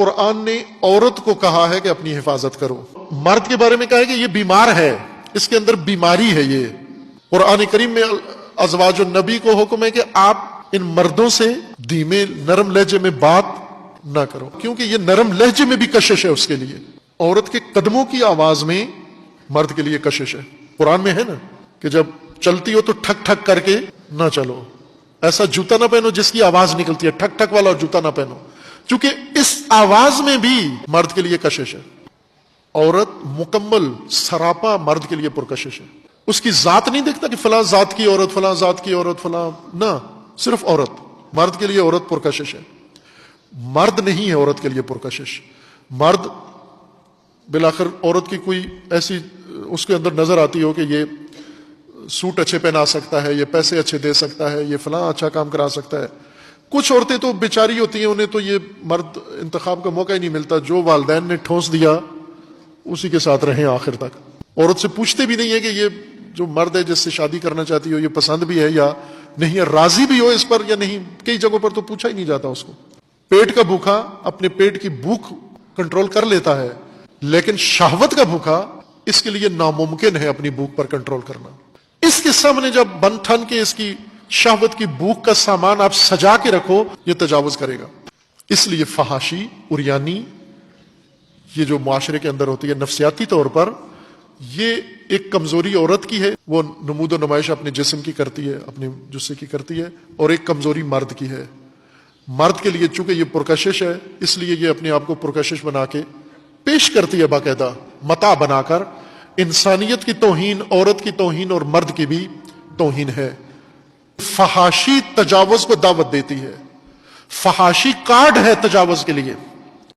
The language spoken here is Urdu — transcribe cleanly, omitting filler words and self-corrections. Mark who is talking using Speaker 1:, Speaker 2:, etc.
Speaker 1: قرآن نے عورت کو کہا ہے کہ اپنی حفاظت کرو. مرد کے بارے میں کہا ہے کہ یہ بیمار ہے، اس کے اندر بیماری ہے. یہ قرآن کریم میں ازواج النبی کو حکم ہے کہ آپ ان مردوں سے دھیمے نرم لہجے میں بات نہ کرو، کیونکہ یہ نرم لہجے میں بھی کشش ہے اس کے لیے. عورت کے قدموں کی آواز میں مرد کے لیے کشش ہے. قرآن میں ہے نا کہ جب چلتی ہو تو ٹھک ٹھک کر کے نہ چلو، ایسا جوتا نہ پہنو جس کی آواز نکلتی ہے، ٹھک ٹھک والا جوتا نہ پہنو، چونکہ اس آواز میں بھی مرد کے لیے کشش ہے. عورت مکمل سراپا مرد کے لیے پرکشش ہے. اس کی ذات نہیں دیکھتا کہ فلاں ذات کی عورت، فلاں ذات کی عورت، فلاں نہ، صرف عورت. مرد کے لیے عورت پرکشش ہے. مرد نہیں ہے عورت کے لیے پرکشش. مرد بالآخر عورت کی کوئی ایسی اس کے اندر نظر آتی ہو کہ یہ سوٹ اچھے پہنا سکتا ہے، یہ پیسے اچھے دے سکتا ہے، یہ فلاں اچھا کام کرا سکتا ہے. کچھ عورتیں تو بیچاری ہوتی ہیں، انہیں تو یہ مرد انتخاب کا موقع ہی نہیں ملتا. جو والدین نے ٹھونس دیا اسی کے ساتھ رہیں آخر تک. عورت سے پوچھتے بھی نہیں ہے کہ یہ جو مرد ہے جس سے شادی کرنا چاہتی ہو یہ پسند بھی ہے یا نہیں ہے، راضی بھی ہو اس پر یا نہیں. کئی جگہوں پر تو پوچھا ہی نہیں جاتا اس کو. پیٹ کا بھوکا اپنے پیٹ کی بھوک کنٹرول کر لیتا ہے، لیکن شہوت کا بھوکا اس کے لیے ناممکن ہے اپنی بھوک پر کنٹرول کرنا. اس کے سامنے جب بن ٹھن کے اس کی شہوت کی بھوک کا سامان آپ سجا کے رکھو، یہ تجاوز کرے گا. اس لیے فحاشی، عریانی، یہ جو معاشرے کے اندر ہوتی ہے نفسیاتی طور پر، یہ ایک کمزوری عورت کی ہے، وہ نمود و نمائش اپنے جسم کی کرتی ہے، اپنے جسے کی کرتی ہے، اور ایک کمزوری مرد کی ہے. مرد کے لیے چونکہ یہ پرکشش ہے، اس لیے یہ اپنے آپ کو پرکشش بنا کے پیش کرتی ہے، باقاعدہ متاع بنا کر. انسانیت کی توہین، عورت کی توہین اور مرد کی بھی توہین ہے. فحاشی تجاوز کو دعوت دیتی ہے. فحاشی کارڈ ہے تجاوز کے لیے.